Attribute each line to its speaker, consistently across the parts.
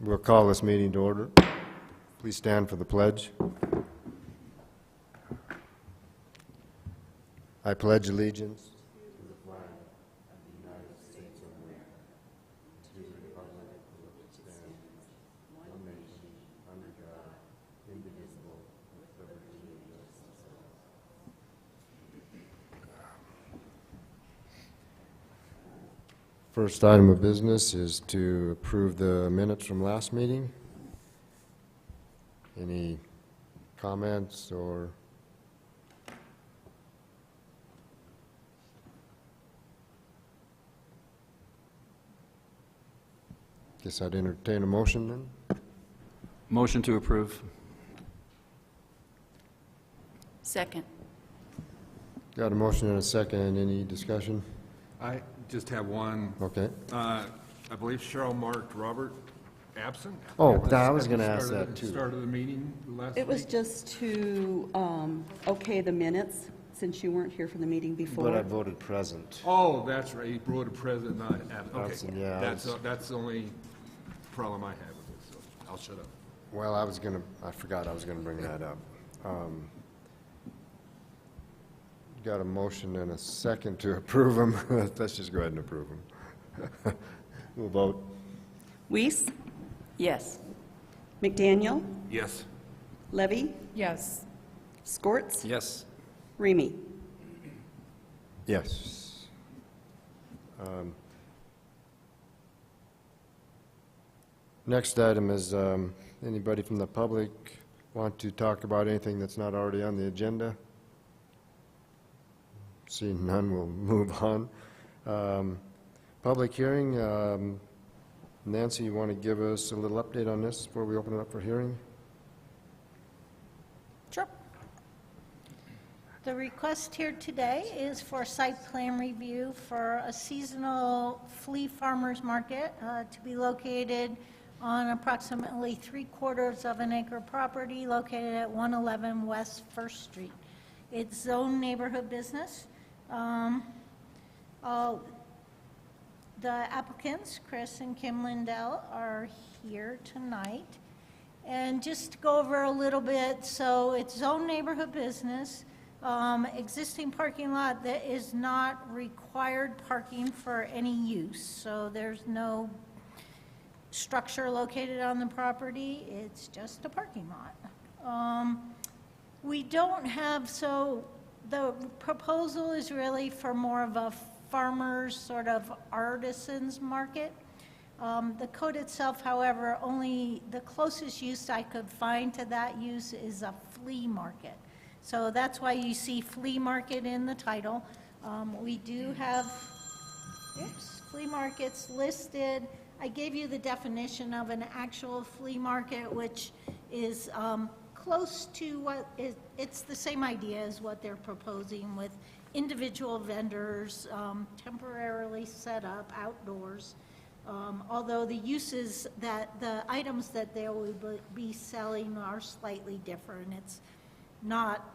Speaker 1: We'll call this meeting to order. Please stand for the pledge. I pledge allegiance to the flag of the United States of America, to the republic for which it stands, one nation, under God, indivisible, with liberty and justice for all. First item of business is to approve the minutes from last meeting. Any comments or? Guess I'd entertain a motion then.
Speaker 2: Motion to approve.
Speaker 3: Second.
Speaker 1: Got a motion and a second. Any discussion?
Speaker 4: I just have one.
Speaker 1: Okay.
Speaker 4: I believe Cheryl marked Robert absent.
Speaker 1: Oh,
Speaker 4: At
Speaker 1: I was
Speaker 4: the
Speaker 1: gonna ask
Speaker 4: start of
Speaker 1: that,
Speaker 4: the
Speaker 1: too.
Speaker 4: Start of the meeting last
Speaker 5: It was
Speaker 4: week.
Speaker 5: just to okay the minutes, since you weren't here for the meeting before.
Speaker 1: But I voted present.
Speaker 4: Oh, that's right, he wrote a present, not absent.
Speaker 1: Absent,
Speaker 4: Okay,
Speaker 1: yeah, I was-
Speaker 4: that's the only problem I have with it, so I'll shut up.
Speaker 1: Well, I forgot I was gonna bring that up. Got a motion and a second to approve them. Let's just go ahead and approve them. We'll vote.
Speaker 5: Weiss,
Speaker 3: Yes.
Speaker 5: McDaniel,
Speaker 4: Yes.
Speaker 5: Levy,
Speaker 3: Yes.
Speaker 5: Skorts,
Speaker 2: Yes.
Speaker 5: Remy.
Speaker 1: Yes. Next item is, anybody from the public want to talk about anything that's not already on the agenda? Seeing none, we'll move on. Public hearing, Nancy, you want to give us a little update on this before we open it up for hearing?
Speaker 6: Sure. The request here today is for site plan review for a seasonal flea farmers market to be located on approximately 3/4 of an acre property located at 111 West First Street. It's zone neighborhood business. The applicants, Chris and Kim Lindell, are here tonight. And just to go over a little bit, so it's zone neighborhood business, existing parking lot that is not required parking for any use. So there's no structure located on the property, it's just a parking lot. We don't have, so the proposal is really for more of a farmer's sort of artisans market. The code itself, however, only the closest use I could find to that use is a flea market. So that's why you see flea market in the title. We do have, flea markets listed. I gave you the definition of an actual flea market, which is close to what is, it's the same idea as what they're proposing with individual vendors temporarily set up outdoors. Although the uses that, the items that they will be selling are slightly different. It's not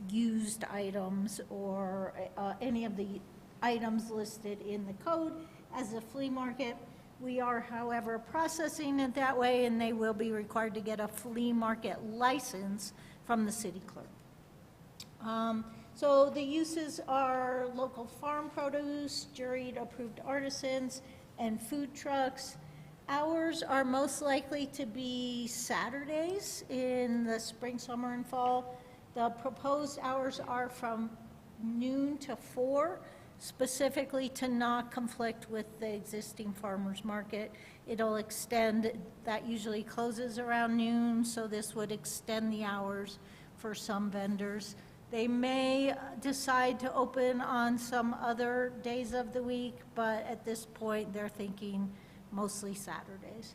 Speaker 6: used items or any of the items listed in the code as a flea market. We are, however, processing it that way, and they will be required to get a flea market license from the city clerk. So the uses are local farm produce, juried approved artisans, and food trucks. Hours are most likely to be Saturdays in the spring, summer, and fall. The proposed hours are from noon to 4, specifically to not conflict with the existing farmers market. It'll extend, that usually closes around noon, so this would extend the hours for some vendors. They may decide to open on some other days of the week, but at this point, they're thinking mostly Saturdays.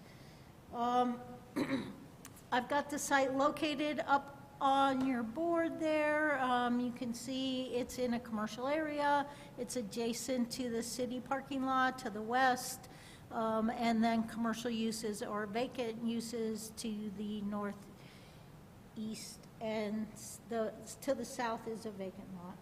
Speaker 6: I've got the site located up on your board there. You can see it's in a commercial area. It's adjacent to the city parking lot to the west, and then commercial uses or vacant uses to the northeast, and to the south is a vacant lot.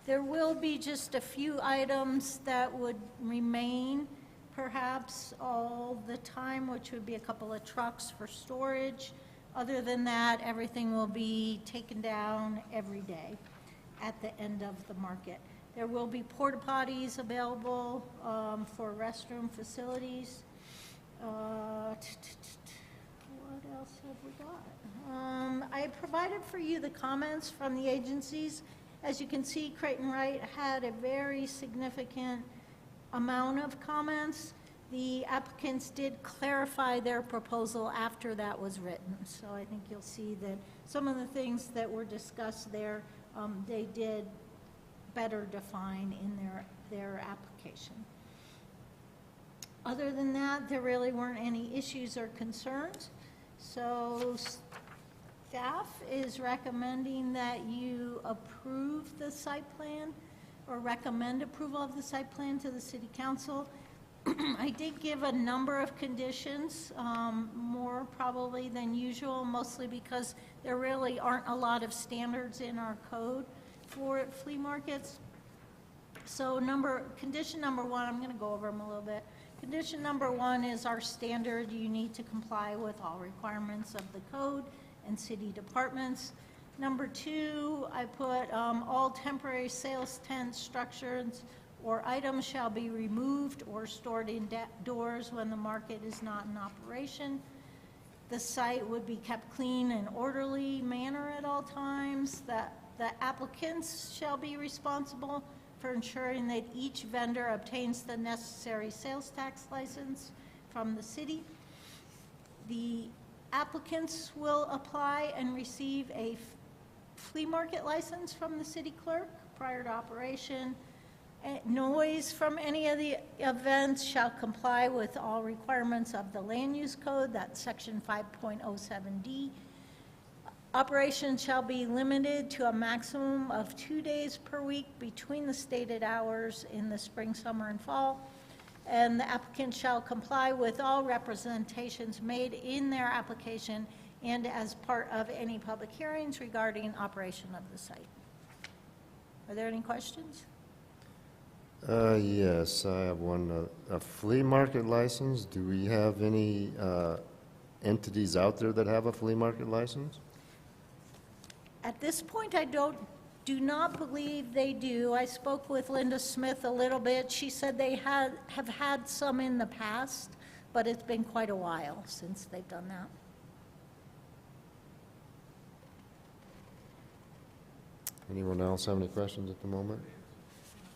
Speaker 6: There will be just a few items that would remain perhaps all the time, which would be a couple of trucks for storage. Other than that, everything will be taken down every day at the end of the market. There will be porta potties available for restroom facilities. What else have we got? I provided for you the comments from the agencies. As you can see, Creighton Wright had a very significant amount of comments. The applicants did clarify their proposal after that was written. So I think you'll see that some of the things that were discussed there, they did better define in their application. Other than that, there really weren't any issues or concerns. So staff is recommending that you approve the site plan or recommend approval of the site plan to the city council. I did give a number of conditions, more probably than usual, mostly because there really aren't a lot of standards in our code for flea markets. So condition number one, I'm going to go over them a little bit. Condition number one is our standard. You need to comply with all requirements of the code and city departments. Number two, I put all temporary sales tents, structures, or items shall be removed or stored indoors when the market is not in operation. The site would be kept clean and orderly manner at all times. That the applicants shall be responsible for ensuring that each vendor obtains the necessary sales tax license from the city. The applicants will apply and receive a flea market license from the city clerk prior to operation. Noise from any of the events shall comply with all requirements of the land use code, that's section 5.07D. Operation shall be limited to a maximum of 2 days per week between the stated hours in the spring, summer, and fall. And the applicant shall comply with all representations made in their application and as part of any public hearings regarding operation of the site. Are there any questions?
Speaker 1: Yes, I have one. A flea market license, do we have any entities out there that have a flea market license?
Speaker 6: At this point, I do not believe they do. I spoke with Linda Smith a little bit. She said they have had some in the past, but it's been quite a while since they've done that.
Speaker 1: Anyone else have any questions at the moment?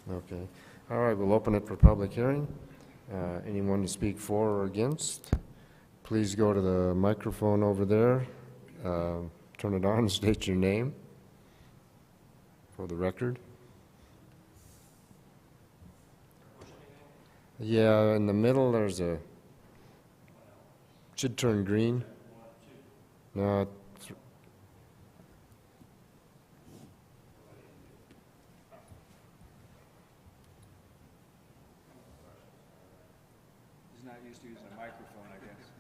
Speaker 1: Okay. All right, we'll open it for public hearing. Anyone to speak for or against? Please go to the microphone over there. Turn it on and state your name for the record. Yeah, in the middle there's a, should turn green. No,
Speaker 2: He's not used to using a microphone, I guess.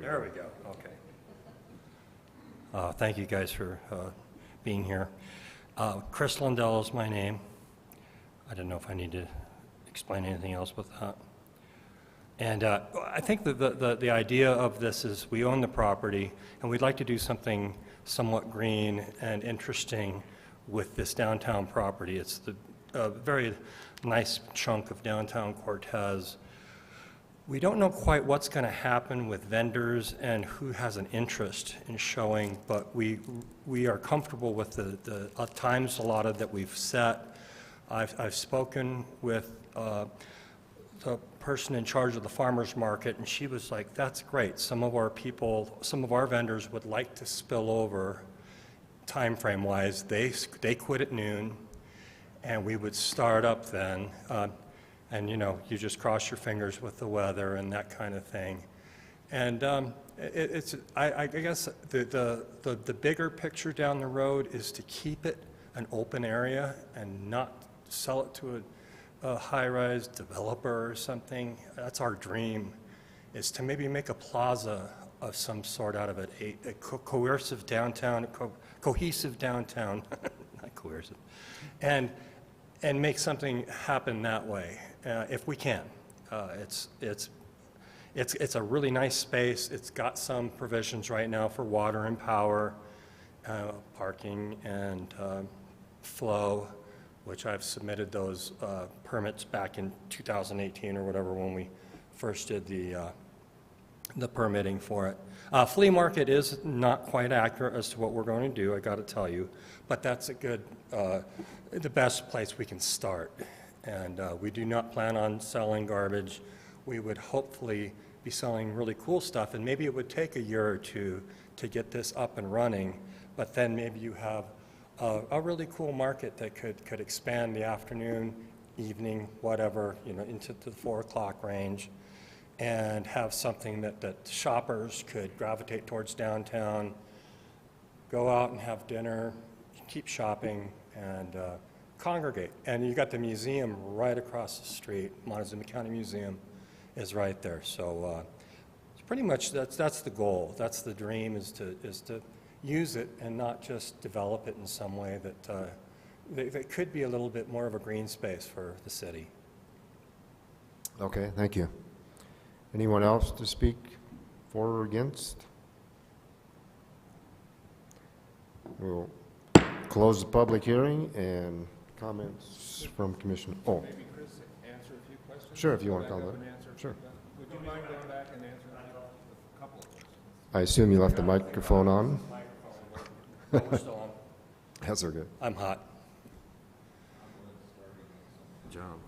Speaker 7: There we go, okay. Thank you guys for being here. Chris Lindell is my name. I don't know if I need to explain anything else with that. And I think that the idea of this is we own the property, and we'd like to do something somewhat green and interesting with this downtown property. It's a very nice chunk of downtown Cortez. We don't know quite what's going to happen with vendors and who has an interest in showing, but we are comfortable with the times allotted that we've set. I've spoken with the person in charge of the farmers market, and she was like, that's great. Some of our people, some of our vendors would like to spill over time frame wise. They quit at noon, and we would start up then. And you know, you just cross your fingers with the weather and that kind of thing. And I guess the bigger picture down the road is to keep it an open area and not sell it to a high-rise developer or something. That's our dream. is to maybe make a plaza of some sort out of it, a coercive downtown, cohesive downtown, not coercive, and make something happen that way, if we can. It's a really nice space. It's got some provisions right now for water and power, parking and flow, which I've submitted those permits back in 2018 or whatever when we first did the permitting for it. Flea market is not quite accurate as to what we're going to do, I got to tell you, but that's a good, the best place we can start. And we do not plan on selling garbage. We would hopefully be selling really cool stuff, and maybe it would take a year or two to get this up and running, but then maybe you have a really cool market that could expand the afternoon, evening, whatever, you know, into the 4 o'clock range, and have something that shoppers could gravitate towards downtown, go out and have dinner, keep shopping, and congregate. And you got the museum right across the street. Montezuma County Museum is right there. So it's pretty much that's the goal. That's the dream, is to use it and not just develop it in some way that could be a little bit more of a green space for the city.
Speaker 1: Okay, thank you. Anyone else to speak for or against? We'll close the public hearing and comments from Commissioner. Oh,
Speaker 4: Maybe Chris answer a few questions?
Speaker 1: Sure, if you want to
Speaker 4: Back up
Speaker 1: comment.
Speaker 4: and answer a few
Speaker 1: Sure.
Speaker 4: questions. Would you mind going back and answering a couple of questions?
Speaker 1: I assume you left the microphone on?
Speaker 7: Oh, we're still on.
Speaker 1: That's okay.
Speaker 7: I'm hot.
Speaker 4: John,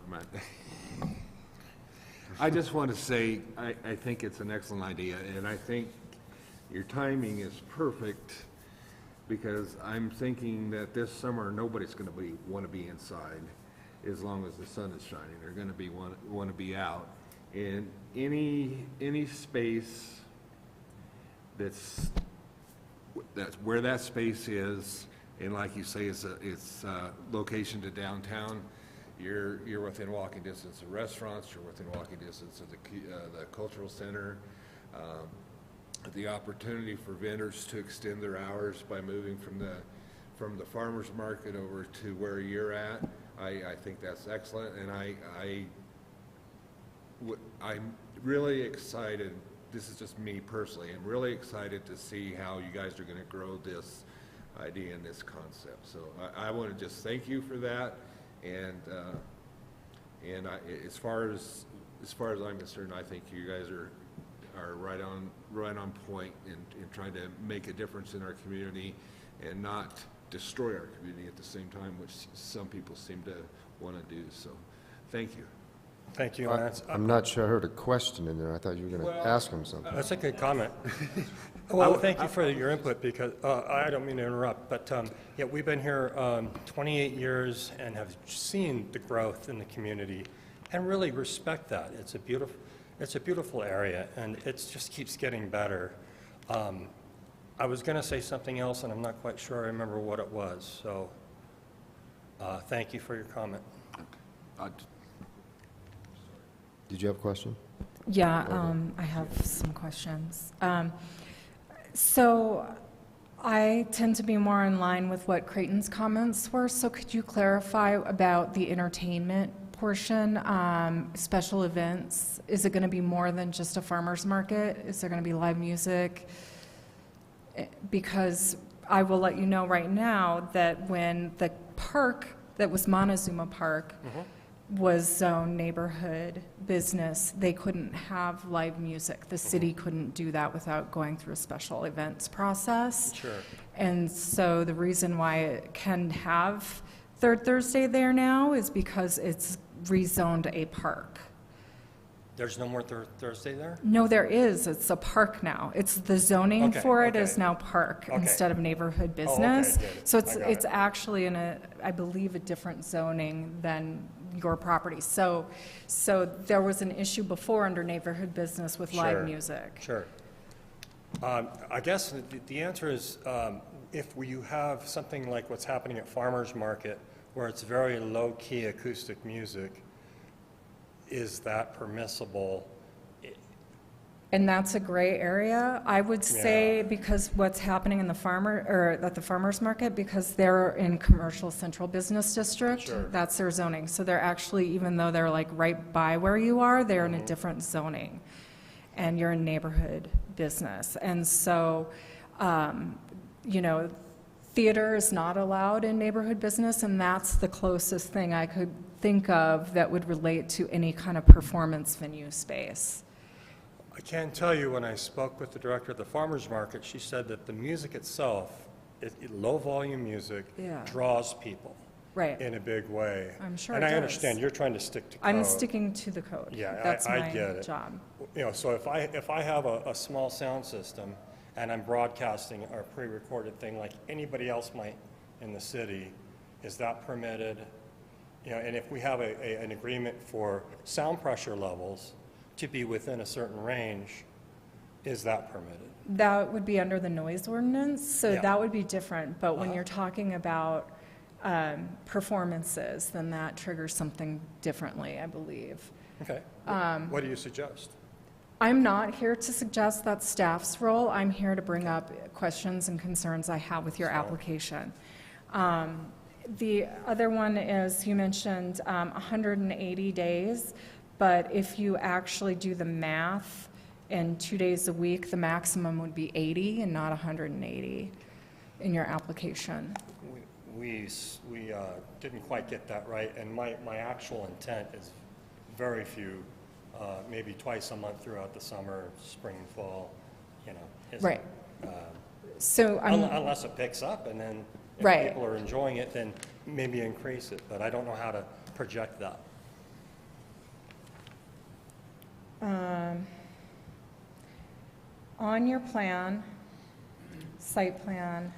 Speaker 4: I just want to say, I think it's an excellent idea, and I think your timing is perfect, because I'm thinking that this summer, nobody's going to want to be inside as long as the sun is shining. They're going to want to be out. And any space that's where that space is, and like you say, it's a location to downtown. You're within walking distance of restaurants. You're within walking distance of the cultural center. The opportunity for vendors to extend their hours by moving from the farmers market over to where you're at. I think that's excellent, and I'm really excited. This is just me personally. I'm really excited to see how you guys are going to grow this idea and this concept. So I want to just thank you for that. And as far as I'm concerned, I think you guys are right on point in trying to make a difference in our community and not destroy our community at the same time, which some people seem to want to do. So, thank you.
Speaker 7: Thank you, Lance.
Speaker 1: I'm not sure I heard a question in there. I thought you were going to ask him something.
Speaker 7: That's a good comment. Well, thank you for your input, because I don't mean to interrupt, but yeah, we've been here 28 years and have seen the growth in the community and really respect that. It's a beautiful area, and it just keeps getting better. I was going to say something else, and I'm not quite sure I remember what it was. So thank you for your comment.
Speaker 1: Did you have a question?
Speaker 8: Yeah, I have some questions. So I tend to be more in line with what Creighton's comments were, so could you clarify about the entertainment portion, special events? Is it going to be more than just a farmer's market? Is there going to be live music? Because I will let you know right now that when the park that was Montezuma Park was zoned neighborhood business, they couldn't have live music. The city couldn't do that without going through a special events process.
Speaker 7: Sure.
Speaker 8: And so the reason why it can have Third Thursday there now is because it's rezoned a park.
Speaker 7: There's no more Thursday there?
Speaker 8: No, there is. It's a park now. It's the zoning
Speaker 7: Okay,
Speaker 8: for it
Speaker 7: okay.
Speaker 8: is now park
Speaker 7: Okay.
Speaker 8: instead of neighborhood
Speaker 7: okay,
Speaker 8: business.
Speaker 7: good.
Speaker 8: So
Speaker 7: I got
Speaker 8: it's
Speaker 7: it.
Speaker 8: actually in a, I believe, a different zoning than your property. So there was an issue before under neighborhood business with
Speaker 7: Sure.
Speaker 8: live music.
Speaker 7: Sure. I guess the answer is, if you have something like what's happening at Farmers Market, where it's very low-key acoustic music, is that permissible?
Speaker 8: And that's a gray area. I would say because what's happening in the at the farmer's market, because they're in commercial central business district,
Speaker 7: Sure.
Speaker 8: that's their zoning. So they're actually, even though they're like right by where you are, they're in a different zoning. And you're in neighborhood business. And so, you know, theater is not allowed in neighborhood business, and that's the closest thing I could think of that would relate to any kind of performance venue space.
Speaker 7: I can tell you, when I spoke with the director of the farmer's market, she said that the music itself, low-volume music,
Speaker 8: Yeah.
Speaker 7: draws people
Speaker 8: Right.
Speaker 7: in a big way.
Speaker 8: I'm sure
Speaker 7: And
Speaker 8: it
Speaker 7: I
Speaker 8: does.
Speaker 7: understand, you're trying to stick to code.
Speaker 8: I'm sticking to the code.
Speaker 7: Yeah,
Speaker 8: That's
Speaker 7: I
Speaker 8: my
Speaker 7: get it.
Speaker 8: job.
Speaker 7: You know, so if I have a small sound system and I'm broadcasting a pre-recorded thing like anybody else might in the city, is that permitted? You know, and if we have an agreement for sound pressure levels to be within a certain range, is that permitted?
Speaker 8: That would be under the noise ordinance, so
Speaker 7: Yeah.
Speaker 8: that would be different. But when you're talking about performances, then that triggers something differently, I believe.
Speaker 7: Okay. What do you suggest?
Speaker 8: I'm not here to suggest that's staff's role. I'm here to bring up questions and concerns I have with your application. The other one is, you mentioned 180 days, but if you actually do the math in 2 days a week, the maximum would be 80 and not 180 in your application.
Speaker 7: We didn't quite get that right, and my actual intent is very few, maybe twice a month throughout the summer, spring and fall, you know.
Speaker 8: Right. So I'm,
Speaker 7: Unless it picks up, and then if
Speaker 8: Right.
Speaker 7: people are enjoying it, then maybe increase it, but I don't know how to project that.
Speaker 8: on your plan, site plan,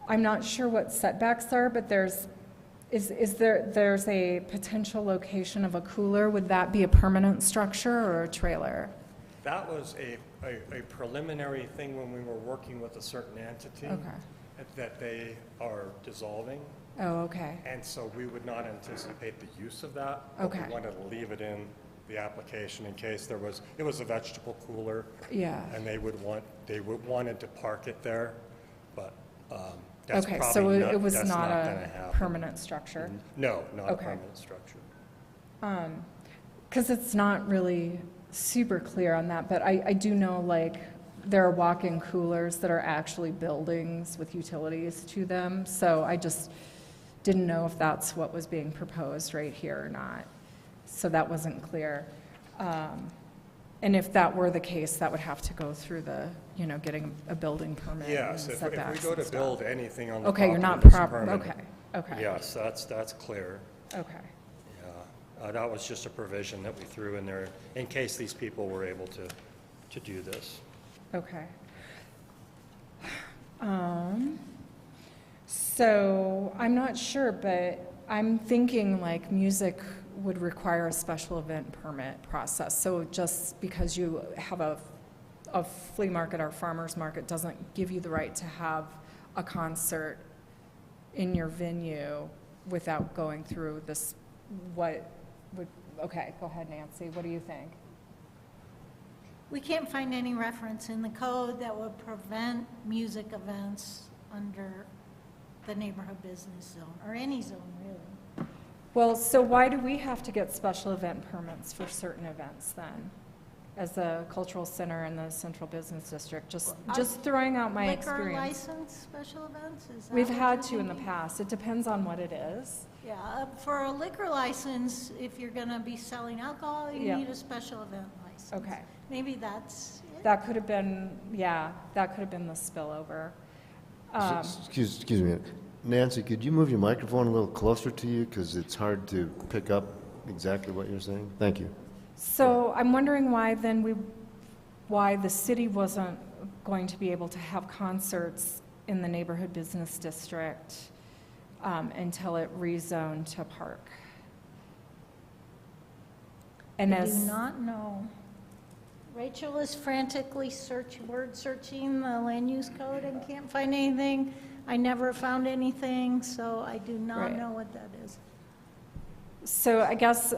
Speaker 8: I'm not sure what setbacks are, but there's a potential location of a cooler. Would that be a permanent structure or a trailer?
Speaker 7: That was a preliminary thing when we were working with a certain entity
Speaker 8: Okay.
Speaker 7: that they are dissolving,
Speaker 8: Oh, okay.
Speaker 7: and so we would not anticipate the use of that. But
Speaker 8: Okay.
Speaker 7: we wanted to leave it in the application in case it was a vegetable cooler,
Speaker 8: Yeah.
Speaker 7: and they wanted to park it there, but that's
Speaker 8: Okay,
Speaker 7: probably
Speaker 8: so
Speaker 7: not,
Speaker 8: it was
Speaker 7: that's
Speaker 8: not
Speaker 7: gonna
Speaker 8: a
Speaker 7: happen.
Speaker 8: permanent structure?
Speaker 7: No, not a
Speaker 8: Okay.
Speaker 7: permanent structure.
Speaker 8: Because it's not really super clear on that, but I do know, like, there are walk-in coolers that are actually buildings with utilities to them, so I just didn't know if that's what was being proposed right here or not. So that wasn't clear. And if that were the case, that would have to go through the, getting a building permit and
Speaker 7: Yes, if we
Speaker 8: setbacks
Speaker 7: go
Speaker 8: and
Speaker 7: to
Speaker 8: stuff.
Speaker 7: build anything on the
Speaker 8: Okay, you're
Speaker 7: property
Speaker 8: not
Speaker 7: that's
Speaker 8: proper,
Speaker 7: permanent.
Speaker 8: okay, okay.
Speaker 7: Yes, that's clear.
Speaker 8: Okay,
Speaker 7: Yeah, that was just a provision that we threw in there in case these people were able to do this.
Speaker 8: okay. So I'm not sure, but I'm thinking like music would require a special event permit process. So just because you have a flea market or farmer's market doesn't give you the right to have a concert in your venue without going through this, okay, go ahead, Nancy, what do you think?
Speaker 6: We can't find any reference in the code that would prevent music events under the neighborhood business zone, or any zone, really.
Speaker 8: Well, so why do we have to get special event permits for certain events then? As a cultural center in the central business district, just throwing out my
Speaker 6: Liquor
Speaker 8: experience.
Speaker 6: license special events, is that
Speaker 8: We've
Speaker 6: what
Speaker 8: had
Speaker 6: you're
Speaker 8: to in the
Speaker 6: thinking?
Speaker 8: past. It depends on what it is.
Speaker 6: Yeah, for a liquor license, if you're gonna be selling alcohol, you
Speaker 8: Yeah.
Speaker 6: need a special event license.
Speaker 8: Okay.
Speaker 6: Maybe that's it.
Speaker 8: That could have been, that could have been the spillover.
Speaker 1: Excuse me. Nancy, could you move your microphone a little closer to you? Because it's hard to pick up exactly what you're saying. Thank you.
Speaker 8: So I'm wondering why the city wasn't going to be able to have concerts in the neighborhood business district until it rezoned to park. And
Speaker 6: I do
Speaker 8: as,
Speaker 6: not know. Rachel is frantically word searching the land use code and can't find anything. I never found anything, so I do not
Speaker 8: Right.
Speaker 6: know what that is.
Speaker 8: So I guess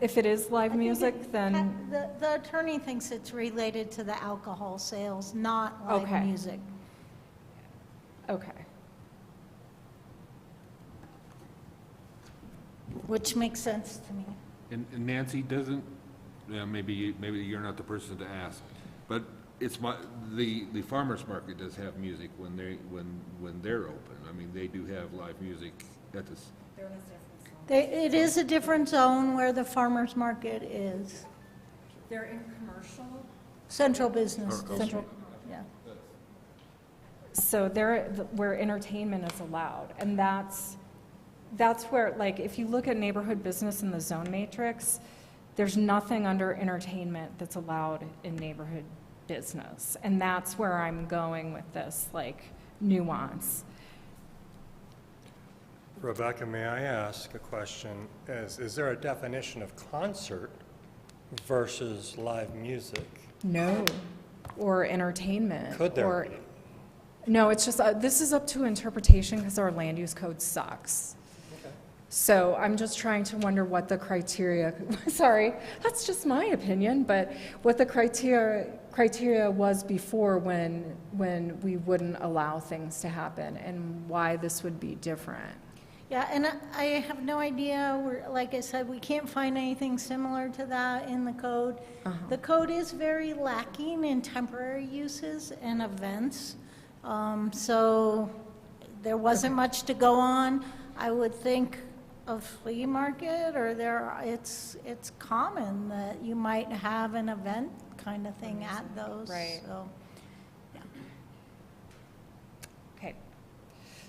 Speaker 8: if it is live
Speaker 6: I think
Speaker 8: music, then,
Speaker 6: The attorney thinks it's related to the alcohol sales, not live
Speaker 8: Okay.
Speaker 6: music.
Speaker 8: okay.
Speaker 6: Which makes sense to me.
Speaker 4: And Nancy, doesn't, yeah, maybe you're not the person to ask, but it's the farmer's market does have music when they're open. I mean, they do have live music at this,
Speaker 6: It is a different zone where the farmer's market is.
Speaker 8: They're in commercial?
Speaker 6: Central business.
Speaker 4: Or-
Speaker 8: Central.
Speaker 6: Yeah.
Speaker 8: So where entertainment is allowed, and that's where, like, if you look at neighborhood business in the zone matrix, there's nothing under entertainment that's allowed in neighborhood business, and that's where I'm going with this, like, nuance.
Speaker 7: Rebecca, may I ask a question? Is there a definition of concert versus live music?
Speaker 8: No, or entertainment.
Speaker 7: Could there
Speaker 8: or-
Speaker 7: be?
Speaker 8: No, it's just, this is up to interpretation because our land use code sucks. So I'm just trying to wonder what the criteria, sorry, that's just my opinion, but what the criteria was before when we wouldn't allow things to happen and why this would be different.
Speaker 6: Yeah, and I have no idea, like I said, we can't find anything similar to that in the code. The code is very lacking in temporary uses and events, so there wasn't much to go on. I would think a flea market, or it's common that you might have an event kind of thing at those.
Speaker 8: Right.
Speaker 6: So, yeah.
Speaker 8: Okay.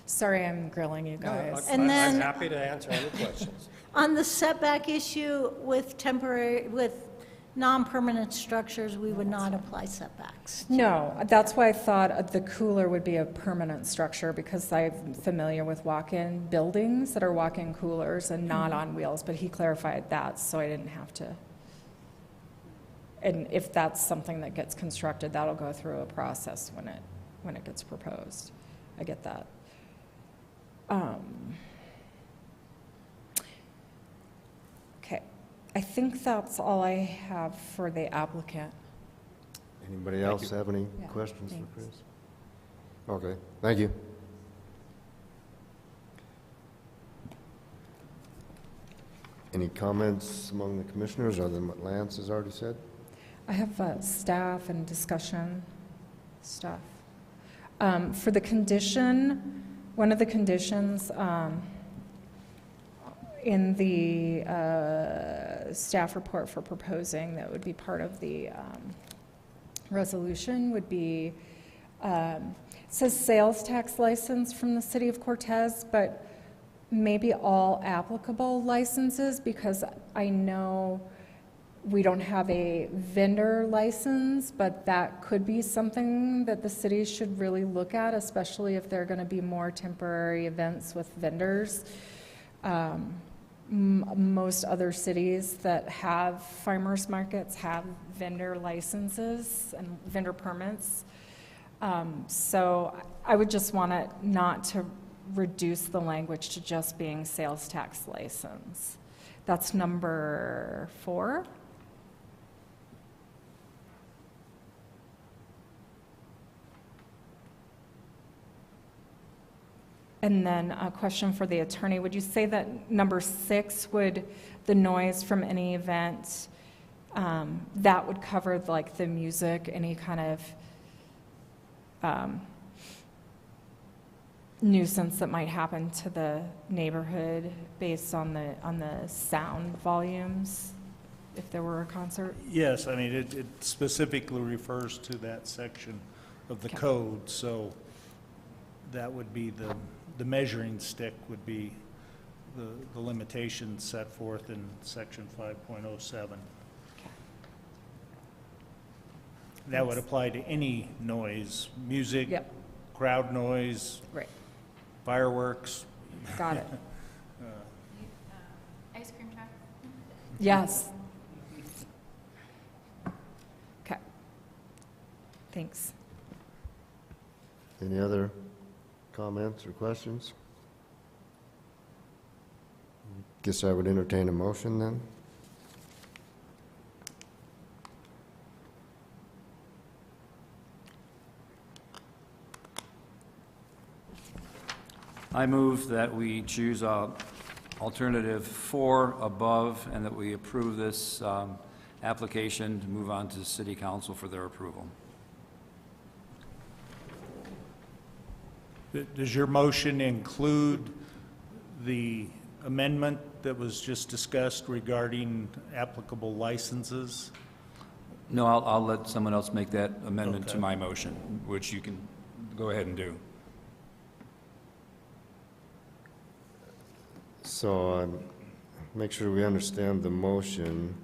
Speaker 8: Sorry I'm grilling you guys.
Speaker 6: And
Speaker 7: I'm
Speaker 6: then-
Speaker 7: happy to answer any questions.
Speaker 6: On the setback issue with non-permanent structures, we would not apply setbacks.
Speaker 8: No, that's why I thought the cooler would be a permanent structure, because I'm familiar with walk-in buildings that are walk-in coolers and not on wheels, but he clarified that, so I didn't have to. And if that's something that gets constructed, that'll go through a process when it gets proposed. I get that. Okay, I think that's all I have for the applicant.
Speaker 1: Anybody else have any
Speaker 8: Yeah,
Speaker 1: questions for
Speaker 8: thanks.
Speaker 1: Chris? Okay, thank you. Any comments among the commissioners other than what Lance has already said?
Speaker 8: I have staff and discussion stuff. For the condition, one of the conditions in the staff report for proposing that would be part of the resolution would be, it says sales tax license from the city of Cortez, but maybe all applicable licenses, because I know we don't have a vendor license, but that could be something that the city should really look at, especially if there are going to be more temporary events with vendors. Most other cities that have farmers markets have vendor licenses and vendor permits. So I would just want it not to reduce the language to just being sales tax license. That's number 4. And then a question for the attorney. Would you say that number 6 would, the noise from any event, that would cover like the music, any kind of nuisance that might happen to the neighborhood based on the sound volumes, if there were a concert?
Speaker 2: Yes, I mean, it specifically refers to that section of the
Speaker 8: Okay.
Speaker 2: code, so that would be the measuring stick would be the limitations set forth in section 5.07. That would apply to any noise, music,
Speaker 8: Yep,
Speaker 2: crowd noise,
Speaker 8: right,
Speaker 2: fireworks.
Speaker 8: got it.
Speaker 3: Ice cream truck?
Speaker 8: Yes. Okay. Thanks.
Speaker 1: Any other comments or questions? Guess I would entertain a motion then.
Speaker 9: I move that we choose alternative 4 above, and that we approve this application to move on to City Council for their approval.
Speaker 2: Does your motion include the amendment that was just discussed regarding applicable licenses?
Speaker 9: No, I'll let someone else make that amendment to
Speaker 2: Okay.
Speaker 9: my motion, which you can go ahead and do.
Speaker 1: So, make sure we understand the motion.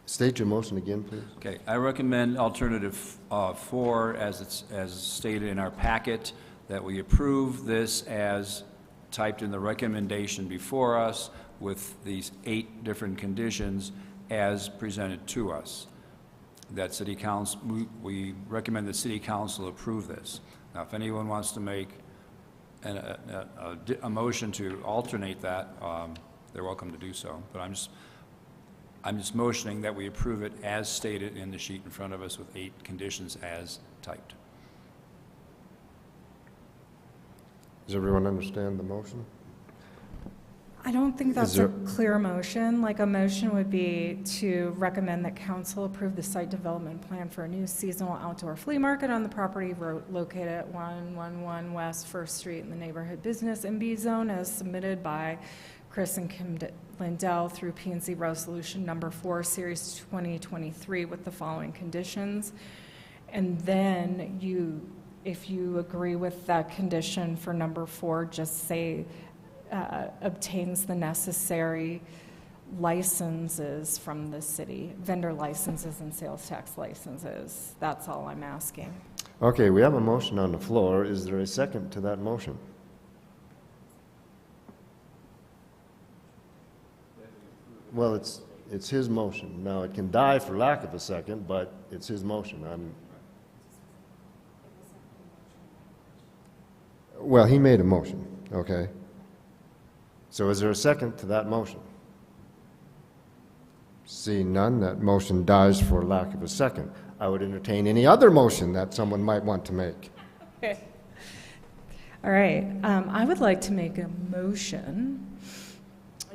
Speaker 1: State your motion again, please.
Speaker 9: Okay, I recommend alternative 4, as stated in our packet, that we approve this as typed in the recommendation before us with these 8 different conditions as presented to us. That City Council, we recommend that City Council approve this. Now, if anyone wants to make a motion to alternate that, they're welcome to do so. But I'm just motioning that we approve it as stated in the sheet in front of us with 8 conditions as typed.
Speaker 1: Does everyone understand the motion?
Speaker 8: I don't think that's
Speaker 1: Is
Speaker 8: a
Speaker 1: there-
Speaker 8: clear motion. Like, a motion would be to recommend that council approve the site development plan for a new seasonal outdoor flea market on the property located at 111 West First Street in the neighborhood business MB zone as submitted by Chris and Kim Lindell through P&Z Resolution Number 4, Series 2023, with the following conditions. And then if you agree with that condition for number 4, just say obtains the necessary licenses from the city, vendor licenses and sales tax licenses. That's all I'm asking.
Speaker 1: Okay, we have a motion on the floor. Is there a second to that motion? Well, it's his motion. Now, it can die for lack of a second, but it's his motion. Well, he made a motion, okay? So is there a second to that motion? Seeing none, that motion dies for lack of a second. I would entertain any other motion that someone might want to make.
Speaker 8: Okay. All right. I would like to make a motion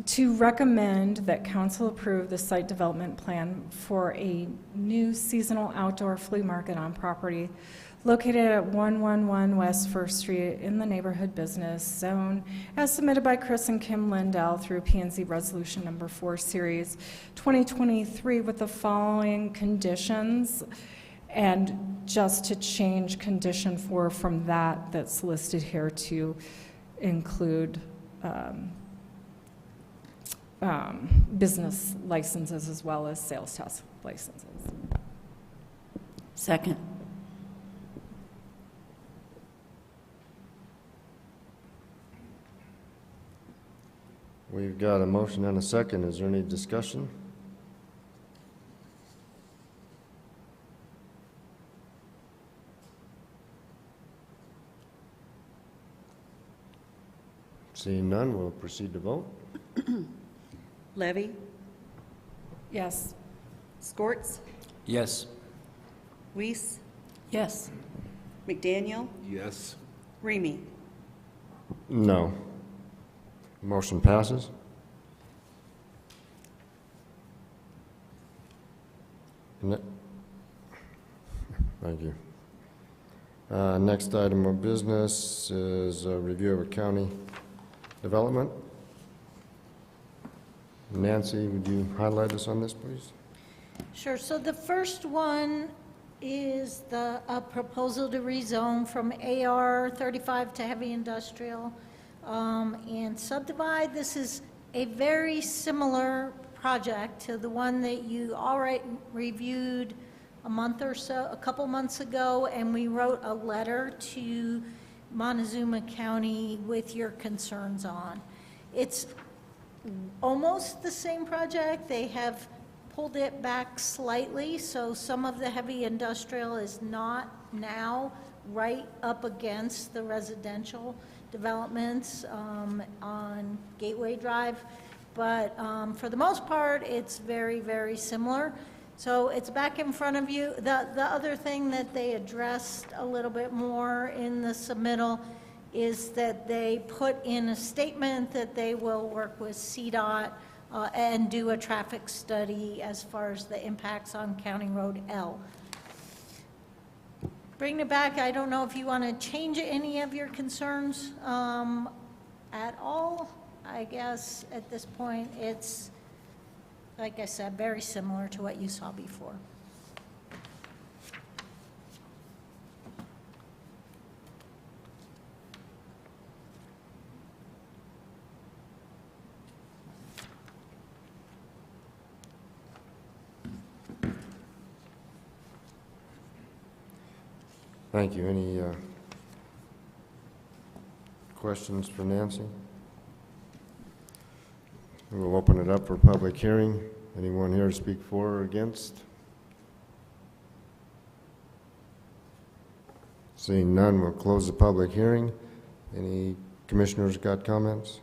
Speaker 8: to recommend that council approve the site development plan for a new seasonal outdoor flea market on property located at 111 West First Street in the neighborhood business zone, as submitted by Chris and Kim Lindell through P&Z Resolution Number 4, Series 2023, with the following conditions. And just to change condition 4 from that's listed here to include business licenses as well as sales tax licenses.
Speaker 3: Second.
Speaker 1: We've got a motion and a second. Is there any discussion? Seeing none, we'll proceed to vote.
Speaker 5: Levy,
Speaker 8: Yes.
Speaker 5: Scorts,
Speaker 9: Yes.
Speaker 5: Weiss,
Speaker 3: Yes.
Speaker 5: McDaniel,
Speaker 4: Yes.
Speaker 5: Remy.
Speaker 1: No. Motion passes. Thank you. Next item of business is a review of a county development. Nancy, would you highlight us on this, please?
Speaker 6: Sure, so the first one is a proposal to rezone from AR 35 to heavy industrial and subdivide. This is a very similar project to the one that you already reviewed a couple months ago, and we wrote a letter to Montezuma County with your concerns on. It's almost the same project. They have pulled it back slightly, so some of the heavy industrial is not now right up against the residential developments on Gateway Drive, but for the most part, it's very, very similar. So it's back in front of you. The other thing that they addressed a little bit more in the submittal is that they put in a statement that they will work with CDOT and do a traffic study as far as the impacts on County Road L. Bring it back, I don't know if you want to change any of your concerns at all. I guess at this point, it's, like I said, very similar to what you saw before.
Speaker 1: Thank you. Any questions for Nancy? We'll open it up for public hearing. Anyone here to speak for or against? Seeing none, we'll close the public hearing. Any commissioners got comments?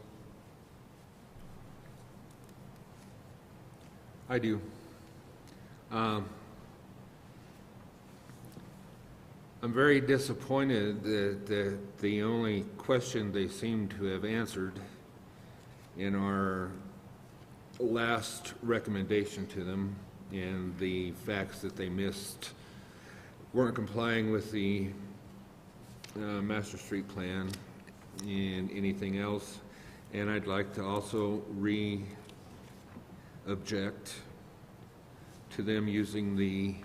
Speaker 4: I do. I'm very disappointed that the only question they seem to have answered in our last recommendation to them, and the facts that they missed, weren't complying with the master street plan and anything else. And I'd like to also object to them using the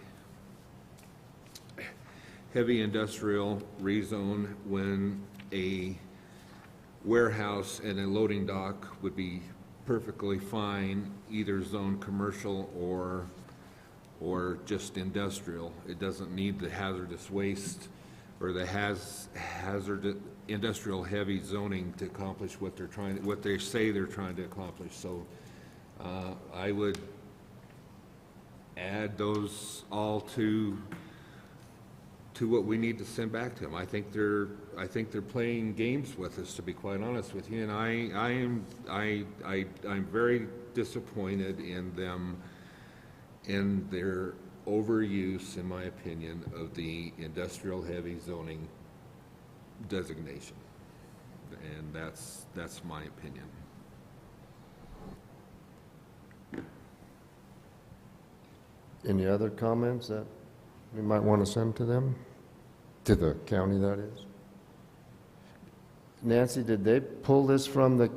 Speaker 4: heavy industrial rezone when a warehouse and a loading dock would be perfectly fine, either zone commercial or just industrial. It doesn't need the hazardous waste or the hazard industrial heavy zoning to accomplish what they say they're trying to accomplish. So I would add those all to what we need to send back to them. I think they're playing games with us, to be quite honest with you, and I'm very disappointed in them, in their overuse, in my opinion, of the industrial heavy zoning designation, and that's my opinion.
Speaker 1: Any other comments that we might want to send to them? To the county, that is. Nancy, did they pull this from the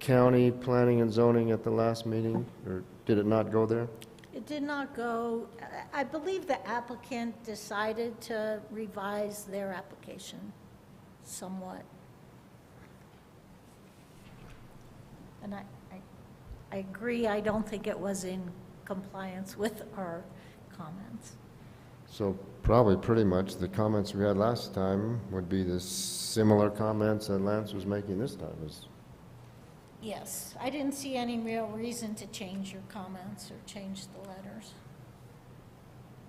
Speaker 1: county planning and zoning at the last meeting, or did it not go there?
Speaker 6: It did not go, I believe the applicant decided to revise their application somewhat. And I agree, I don't think it was in compliance with our comments.
Speaker 1: So probably pretty much the comments we had last time would be the similar comments that Lance was making this time.
Speaker 6: Yes, I didn't see any real reason to change your comments or change the letters.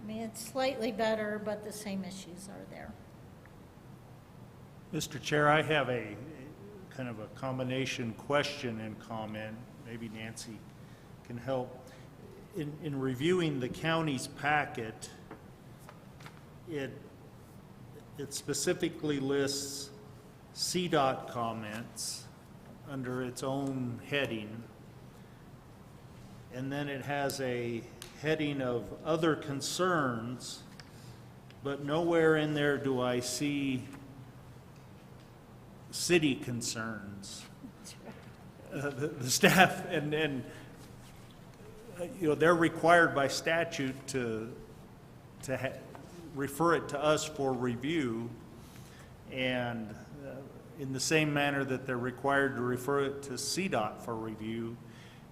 Speaker 6: I mean, it's slightly better, but the same issues are there.
Speaker 2: Mr. Chair, I have a kind of a combination question and comment. Maybe Nancy can help. In reviewing the county's packet, it specifically lists CDOT comments under its own heading, and then it has a heading of other concerns, but nowhere in there do I see city concerns. The staff and you know, they're required by statute to refer it to us for review, and in the same manner that they're required to refer it to CDOT for review,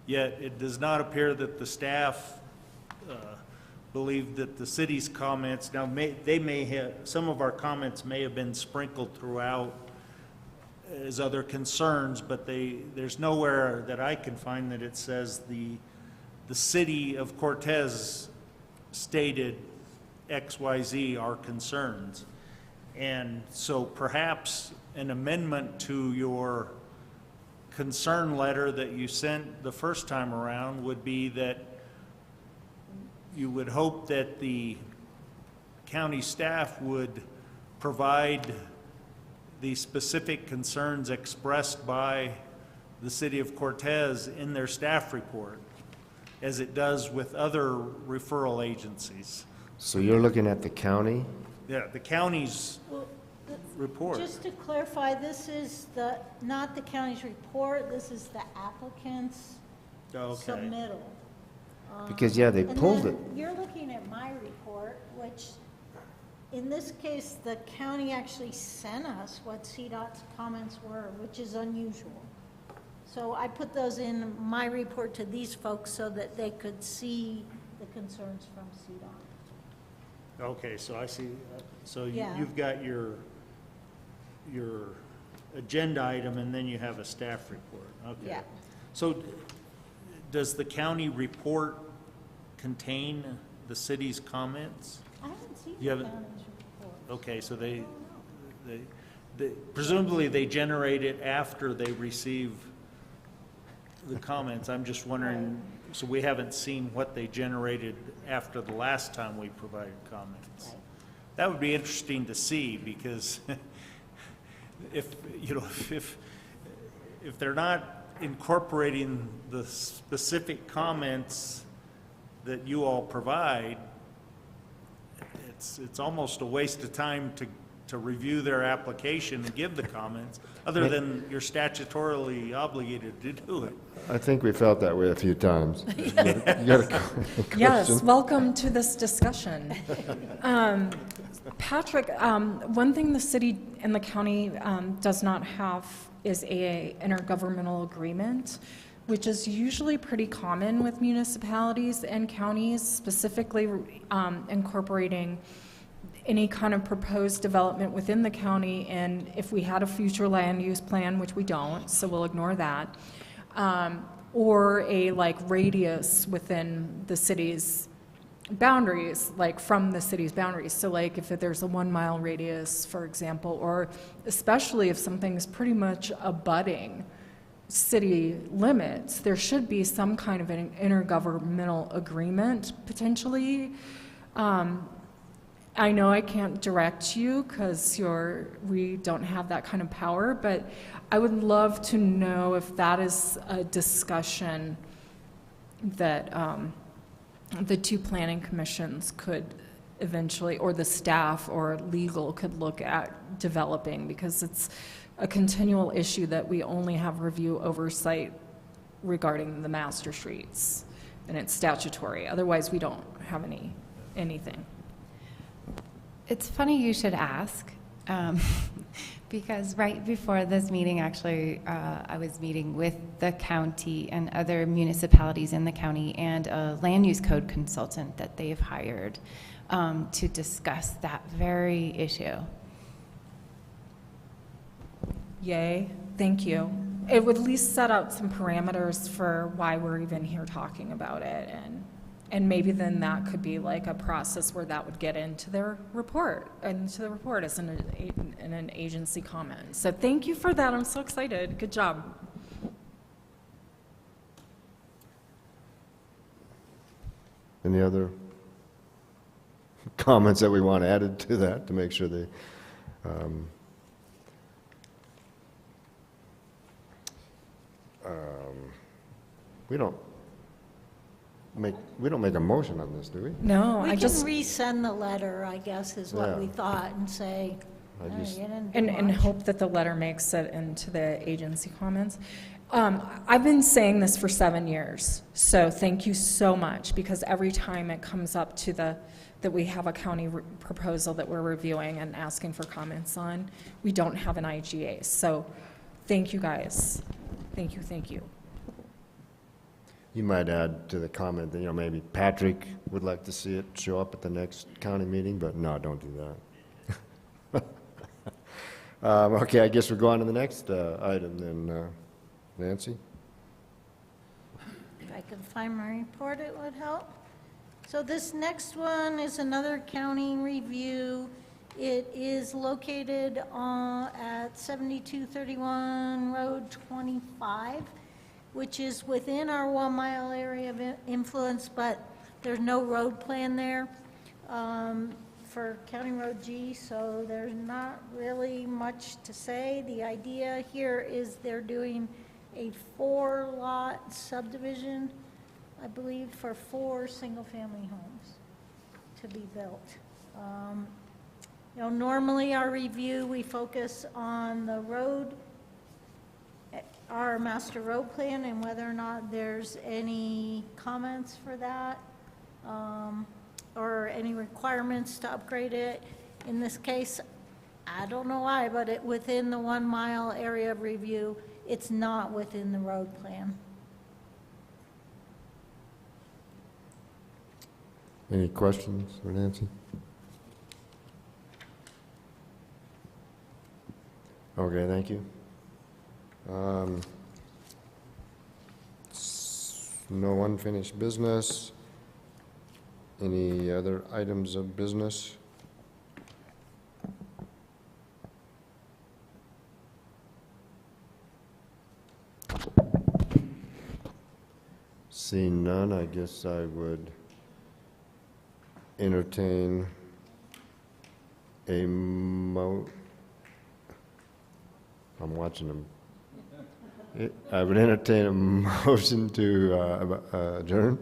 Speaker 2: yet it does not appear that the staff believe that the city's comments, now they may have, some of our comments may have been sprinkled throughout as other concerns, but there's nowhere that I can find that it says the city of Cortez stated XYZ are concerns. And so perhaps an amendment to your concern letter that you sent the first time around would be that you would hope that the county staff would provide the specific concerns expressed by the city of Cortez in their staff report, as it does with other referral agencies.
Speaker 1: So you're looking at the county?
Speaker 2: Yeah, the county's
Speaker 6: Well,
Speaker 2: report.
Speaker 6: just to clarify, this is not the county's report, this is the applicant's
Speaker 2: Okay.
Speaker 6: submittal.
Speaker 1: Because, yeah, they
Speaker 6: And
Speaker 1: pulled
Speaker 6: then
Speaker 1: it.
Speaker 6: you're looking at my report, which, in this case, the county actually sent us what CDOT's comments were, which is unusual. So I put those in my report to these folks so that they could see the concerns from CDOT.
Speaker 2: Okay, so I see, so
Speaker 6: Yeah.
Speaker 2: you've got your agenda item, and then you have a staff report. Okay.
Speaker 6: Yeah.
Speaker 2: So does the county report contain the city's comments?
Speaker 6: I haven't seen
Speaker 2: You
Speaker 6: the
Speaker 2: haven't-
Speaker 6: county's report.
Speaker 2: Okay, so they presumably they generate it after they receive the comments. I'm just wondering, so we haven't seen what they generated after the last time we provided comments.
Speaker 6: Right.
Speaker 2: That would be interesting to see, because if, you know, if they're not incorporating the specific comments that you all provide, it's almost a waste of time to review their application and give the comments, other than you're statutorily obligated to do it.
Speaker 1: I think we felt that way a few times. You got a question?
Speaker 8: Yes, welcome to this discussion. Patrick, one thing the city and the county does not have is a intergovernmental agreement, which is usually pretty common with municipalities and counties, specifically incorporating any kind of proposed development within the county, and if we had a future land use plan, which we don't, so we'll ignore that, or a like radius within the city's boundaries, like from the city's boundaries. So like if there's a 1 mile radius, for example, or especially if something's pretty much abutting city limits, there should be some kind of an intergovernmental agreement potentially. I know I can't direct you because we don't have that kind of power, but I would love to know if that is a discussion that the two planning commissions could eventually, or the staff or legal could look at developing, because it's a continual issue that we only have review oversight regarding the master streets, and it's statutory. Otherwise, we don't have anything.
Speaker 10: It's funny you should ask, because right before this meeting, actually, I was meeting with the county and other municipalities in the county and a land use code consultant that they've hired to discuss that very issue.
Speaker 8: Yay, thank you. It would at least set out some parameters for why we're even here talking about it, and maybe then that could be like a process where that would get into their report, into the report as an agency comment. So thank you for that. I'm so excited. Good job.
Speaker 1: Any other comments that we want added to that to make sure they, we don't make a motion on this, do we?
Speaker 8: No,
Speaker 6: We
Speaker 8: I
Speaker 6: can
Speaker 8: just,
Speaker 6: resend the letter, I guess, is what we
Speaker 1: Yeah.
Speaker 6: thought, and say,
Speaker 1: I
Speaker 6: "Oh,
Speaker 1: just-
Speaker 6: you didn't do
Speaker 8: and
Speaker 6: much."
Speaker 8: hope that the letter makes it into the agency comments. I've been saying this for 7 years, so thank you so much, because every time it comes up to that we have a county proposal that we're reviewing and asking for comments on, we don't have an IGA. So thank you, guys. Thank you, thank you.
Speaker 1: You might add to the comment that, maybe Patrick would like to see it show up at the next county meeting, but no, don't do that. Okay, I guess we're going to the next item then, Nancy?
Speaker 6: If I could find my report, it would help. So this next one is another county review, It is located at 7231 Road 25, which is within our 1 mile area of influence, but there's no road plan there for County Road G, so there's not really much to say. The idea here is they're doing a 4-lot subdivision, I believe, for 4 single-family homes to be built. Normally our review, we focus on the road, our master road plan, and whether or not there's any comments for that, or any requirements to upgrade it. In this case, I don't know why, but within the 1 mile area of review, it's not within the road plan.
Speaker 1: Any questions for Nancy? Okay, thank you. No unfinished business. Any other items of business? Seeing none, I guess I would entertain a I'm watching them. I would entertain a motion to adjourn.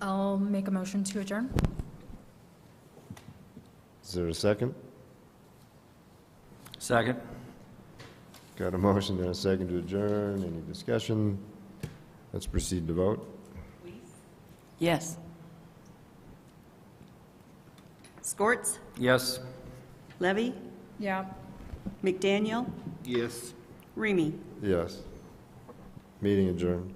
Speaker 8: I'll make a motion to adjourn.
Speaker 1: Is there a second?
Speaker 9: Second?
Speaker 1: Got a motion and a second to adjourn. Any discussion? Let's proceed to vote.
Speaker 3: Yes.
Speaker 5: Scorts,
Speaker 9: Yes.
Speaker 5: Levy,
Speaker 8: Yeah.
Speaker 5: McDaniel,
Speaker 4: Yes.
Speaker 5: Remy.
Speaker 1: Yes. Meeting adjourned.